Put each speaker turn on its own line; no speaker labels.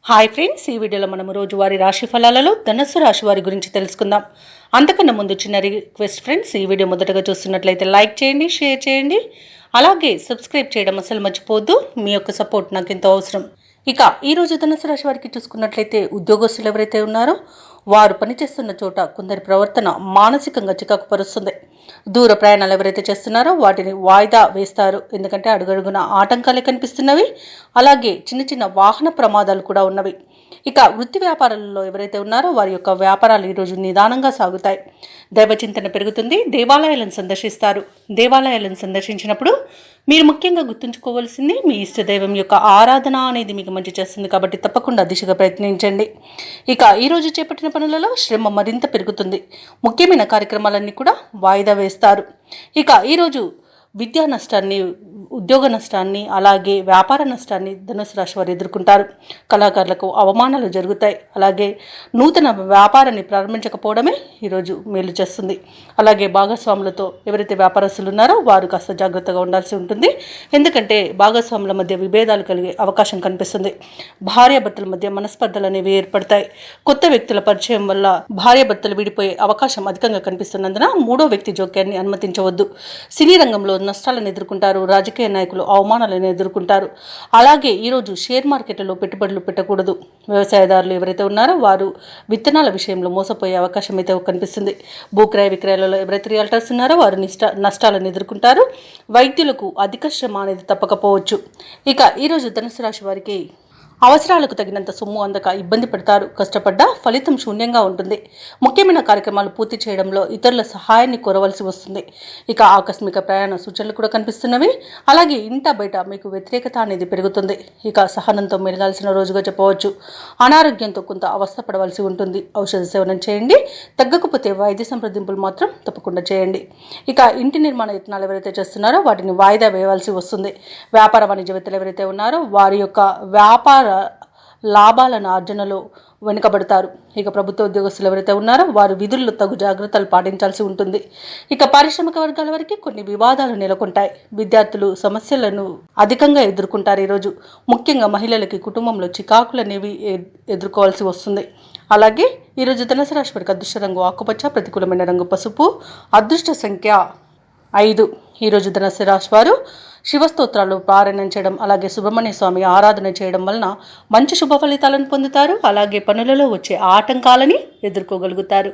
Hi friends, ఈ వీడియోలో మనం రోజువారీ రాశి ఫలాలలో ధనుస్సు రాశి వారి గురించి తెలుసుకుందాం. అంతకన్నా ముందు చిన్న రిక్వెస్ట్ ఫ్రెండ్స్, ఈ వీడియో మొదటగా చూస్తున్నట్లయితే లైక్ చేయండి, షేర్ చేయండి, అలాగే సబ్స్క్రైబ్ చేయడం అసలు మర్చిపోవద్దు. మీ యొక్క సపోర్ట్ నాకు ఎంతో అవసరం. ఇక ఈరోజు ధనుస్సు రాశి వారికి చూసుకున్నట్లయితే ఉద్యోగస్తులు ఎవరైతే ఉన్నారో వారు పనిచేస్తున్న చోట కొందరి ప్రవర్తన మానసికంగా చికాకు పరుస్తుంది. దూర ప్రయాణాలు ఎవరైతే చేస్తున్నారో వాటిని వాయిదా వేస్తారు, ఎందుకంటే అడుగడుగున ఆటంకాలే కనిపిస్తున్నవి. అలాగే చిన్న చిన్న వాహన ప్రమాదాలు కూడా ఉన్నవి. ఇక వృత్తి వ్యాపారాలలో ఎవరైతే ఉన్నారో వారి యొక్క వ్యాపారాలు ఈరోజు నిదానంగా సాగుతాయి. దైవచింతన పెరుగుతుంది. దేవాలయాలను సందర్శిస్తారు. దేవాలయాలను సందర్శించినప్పుడు మీరు ముఖ్యంగా గుర్తుంచుకోవాల్సింది మీ ఇష్టదైవం యొక్క ఆరాధన అనేది మీకు మంచి చేస్తుంది, కాబట్టి తప్పకుండా దిశగా ప్రయత్నించండి. ఇక ఈరోజు చేపట్టిన పనులలో శ్రమ మరింత పెరుగుతుంది. ముఖ్యమైన కార్యక్రమాలన్నీ కూడా వాయిదా వేస్తారు. ఇక ఈరోజు విద్యా నష్టాన్ని, ఉద్యోగ నష్టాన్ని, అలాగే వ్యాపార నష్టాన్ని ధనుసు రాశి వారు ఎదుర్కొంటారు. కళాకారులకు అవమానాలు జరుగుతాయి. అలాగే నూతన వ్యాపారాన్ని ప్రారంభించకపోవడమే ఈరోజు మేలు చేస్తుంది. అలాగే భాగస్వాములతో ఎవరైతే వ్యాపారస్తులు ఉన్నారో వారు కాస్త జాగ్రత్తగా ఉండాల్సి ఉంటుంది, ఎందుకంటే భాగస్వాముల మధ్య విభేదాలు కలిగే అవకాశం కనిపిస్తుంది. భార్యాభర్తల మధ్య మనస్పర్ధలు అనేవి ఏర్పడతాయి. కొత్త వ్యక్తుల పరిచయం వల్ల భార్యాభర్తలు విడిపోయే అవకాశం అధికంగా కనిపిస్తున్నందున మూడో వ్యక్తి జోక్యాన్ని అనుమతించవద్దు. సినీ రంగంలో నష్టాలను ఎదుర్కొంటారు. రాజకీయ నాయకులు అవమానాలను ఎదుర్కొంటారు. అలాగే ఈరోజు షేర్ మార్కెట్లో పెట్టుబడులు పెట్టకూడదు. వ్యవసాయదారులు ఎవరైతే ఉన్నారో వారు విత్తనాల విషయంలో మోసపోయే అవకాశం అయితే కనిపిస్తుంది. భూక్రయ విక్రయాలలో ఎవరైతే రియల్టర్స్ ఉన్నారో వారు నష్టాలను ఎదుర్కొంటారు. వైద్యులకు అధిక శ్రమ అనేది తప్పకపోవచ్చు. ఇక ఈరోజు ధనుసు రాశి వారికి అవసరాలకు తగినంత సొమ్ము అందక ఇబ్బంది పడతారు. కష్టపడ్డా ఫలితం శూన్యంగా ఉంటుంది. ముఖ్యమైన కార్యక్రమాలు పూర్తి చేయడంలో ఇతరుల సహాయాన్ని కోరవలసి వస్తుంది. ఇక ఆకస్మిక ప్రయాణ సూచనలు కూడా కనిపిస్తున్నవి. అలాగే ఇంట బయట మీకు వ్యతిరేకత అనేది పెరుగుతుంది. ఇక సహనంతో మెలగాల్సిన రోజుగా చెప్పవచ్చు. అనారోగ్యంతో కొంత అవస్థపడవలసి ఉంటుంది. ఔషధ సేవనం చేయండి. తగ్గకపోతే వైద్య సంప్రదింపులు మాత్రం తప్పకుండా చేయండి. ఇక ఇంటి నిర్మాణ యత్నాలు ఎవరైతే చేస్తున్నారో వాటిని వాయిదా వేయవలసి వస్తుంది. వ్యాపార వాణిజ్యవేత్తలు ఎవరైతే ఉన్నారో వారి యొక్క వ్యాపార లాభాలను ఆర్జనలో వెనుకబడతారు. ఇక ప్రభుత్వ ఉద్యోగస్తులు ఎవరైతే ఉన్నారో వారు విధుల్లో తగు జాగ్రత్తలు పాటించాల్సి ఉంటుంది. ఇక పారిశ్రామిక వర్గాల వరకు కొన్ని వివాదాలు నెలకొంటాయి. విద్యార్థులు సమస్యలను అధికంగా ఎదుర్కొంటారు. ఈరోజు ముఖ్యంగా మహిళలకి కుటుంబంలో చికాకులు అనేవి ఎదుర్కోవాల్సి వస్తుంది. అలాగే ఈరోజు ధనుసు రాశి వారికి అదృష్ట రంగు ఆకుపచ్చ, ప్రతికూలమైన రంగు పసుపు, అదృష్ట సంఖ్య 5. ఈరోజు ధనుసు రాశి వారు శివస్తోత్రాలు పారాయణం చేయడం, అలాగే సుబ్రహ్మణ్య స్వామి ఆరాధన చేయడం వలన మంచి శుభ ఫలితాలను పొందుతారు. అలాగే పనులలో వచ్చే ఆటంకాలని ఎదుర్కోగలుగుతారు.